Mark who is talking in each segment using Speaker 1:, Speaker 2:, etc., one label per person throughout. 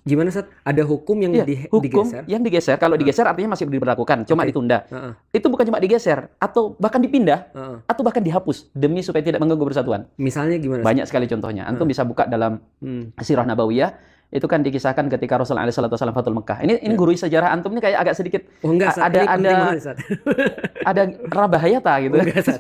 Speaker 1: Gimana, Ustaz? Ada hukum yang
Speaker 2: Iya, hukum
Speaker 1: digeser?
Speaker 2: yang digeser, kalau digeser artinya masih diberlakukan, cuma
Speaker 1: Oke.
Speaker 2: ditunda.
Speaker 1: Heeh.
Speaker 2: Itu bukan cuma digeser, atau bahkan dipindah,
Speaker 1: Heeh.
Speaker 2: atau bahkan dihapus, demi supaya tidak mengganggu persatuan.
Speaker 1: Misalnya gimana, Ustaz?
Speaker 2: Banyak sekali contohnya. Antum bisa buka dalam Sirah Nabawiyah, itu kan dikisahkan ketika Rasulullah SAW Fathul Mekah. Ini guru sejarah antum ini kayak agak sedikit
Speaker 1: Oh enggak, Ustaz. Ini penting banget, Ustaz.
Speaker 2: ada rabahayata gitu.
Speaker 1: Oh enggak, Ustaz.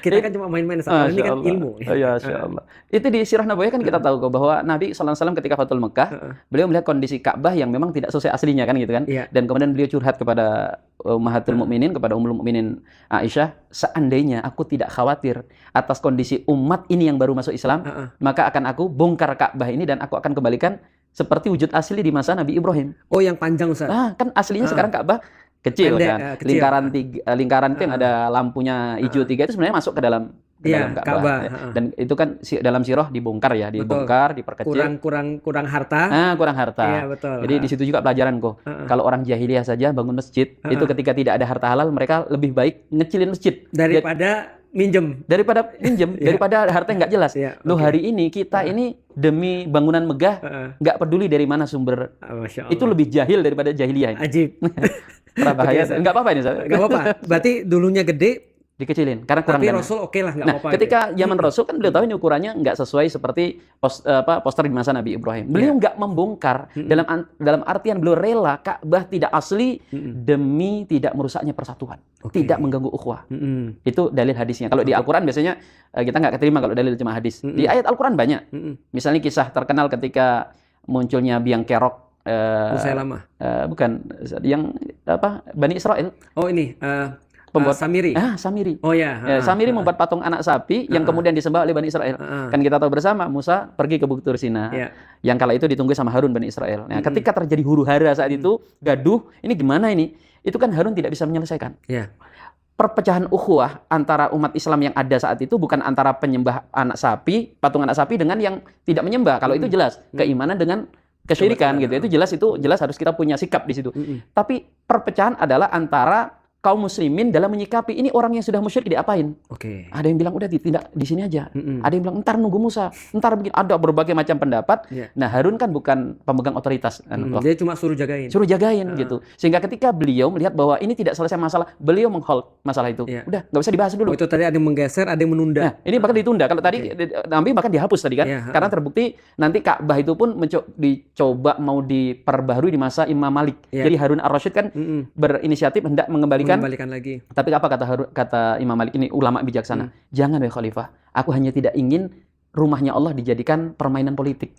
Speaker 1: Kita kan cuma main-main, Ustaz. Ini kan ilmu.
Speaker 2: Ya, Masya Allah. Itu di Sirah Nabawiyah kan kita tahu bahwa Nabi SAW ketika Fathul Mekah, beliau melihat kondisi Ka'bah yang memang tidak sesuai aslinya kan gitu kan.
Speaker 1: Iya.
Speaker 2: Dan kemudian beliau curhat kepada Ummahatul Mukminin, kepada Ummul Mukminin Aisyah, seandainya aku tidak khawatir atas kondisi umat ini yang baru masuk Islam, maka akan aku bongkar Ka'bah ini dan aku akan kembalikan seperti wujud asli di masa Nabi Ibrahim.
Speaker 1: Oh, yang panjang, Ustaz.
Speaker 2: Kan aslinya sekarang Ka'bah kecil
Speaker 1: Pendek,
Speaker 2: kan.
Speaker 1: kecil.
Speaker 2: Lingkaran itu yang ada lampunya hijau 3 itu sebenarnya masuk ke dalam Ka'bah. Dan itu kan dalam sirah dibongkar ya, dibongkar, diperkecil.
Speaker 1: Kurang harta.
Speaker 2: Kurang harta.
Speaker 1: Iya, betul.
Speaker 2: Jadi di situ juga pelajaran kok. Kalau orang jahiliyah saja bangun masjid, itu ketika tidak ada harta halal, mereka lebih baik ngecilin masjid
Speaker 1: Daripada minjem.
Speaker 2: daripada harta yang nggak jelas. Loh, hari ini kita ini demi bangunan megah nggak peduli dari mana sumber.
Speaker 1: Masya Allah.
Speaker 2: Itu lebih jahil daripada jahiliyah ini.
Speaker 1: Ajib.
Speaker 2: Bahaya. Nggak apa-apa ini, Ustaz.
Speaker 1: Nggak apa-apa. Berarti dulunya gede,
Speaker 2: dikecilin karena kurang
Speaker 1: tapi
Speaker 2: dana.
Speaker 1: Rasul oke lah, nggak
Speaker 2: Nah,
Speaker 1: apa-apa.
Speaker 2: ketika zaman Rasul kan beliau tahu ini ukurannya nggak sesuai seperti poster di masa Nabi Ibrahim. Beliau nggak membongkar, dalam artian beliau rela Ka'bah tidak asli demi tidak merusaknya persatuan, tidak mengganggu ukhuwah. Itu dalil hadisnya. Kalau di Al-Quran biasanya kita nggak keterima kalau dalil cuma hadis. Di ayat Al-Quran banyak. Misalnya kisah terkenal ketika munculnya biang kerok.
Speaker 1: Musailamah.
Speaker 2: Bukan, yang Bani Israel.
Speaker 1: Oh, ini
Speaker 2: Samiri.
Speaker 1: Oh ya.
Speaker 2: Samiri membuat patung anak sapi yang kemudian disembah oleh Bani Israel. Kan kita tahu bersama Musa pergi ke Bukit Tur Sina. Yang kala itu ditunggu sama Harun Bani Israel. Nah, ketika terjadi huru-hara saat itu, gaduh, ini gimana ini? Itu kan Harun tidak bisa menyelesaikan. Perpecahan ukhuwah antara umat Islam yang ada saat itu bukan antara penyembah patung anak sapi dengan yang tidak menyembah. Kalau itu jelas keimanan dengan kesyirikan gitu. Itu jelas harus kita punya sikap di situ. Tapi perpecahan adalah antara kaum muslimin dalam menyikapi ini orang yang sudah musyrik diapain. Ada yang bilang udah ditindak di sini aja. Ada yang bilang entar nunggu Musa, entar begini. Ada berbagai macam pendapat. Nah, Harun kan bukan pemegang otoritas.
Speaker 1: Dia cuma suruh jagain.
Speaker 2: Gitu. Sehingga ketika beliau melihat bahwa ini tidak selesai masalah, beliau meng-hold masalah itu. Udah, nggak usah dibahas dulu.
Speaker 1: Itu tadi ada yang menggeser, ada yang menunda.
Speaker 2: Nah, ini bahkan ditunda. Kalau tadi Nabi bahkan dihapus tadi kan. Karena terbukti nanti Ka'bah itu pun dicoba mau diperbaharui di masa Imam Malik. Jadi Harun Ar-Rasyid kan berinisiatif hendak mengembalikan
Speaker 1: lagi.
Speaker 2: Tapi apa kata Imam Malik ini, ulama bijaksana? Jangan wahai khalifah, aku hanya tidak ingin rumahnya Allah dijadikan permainan politik.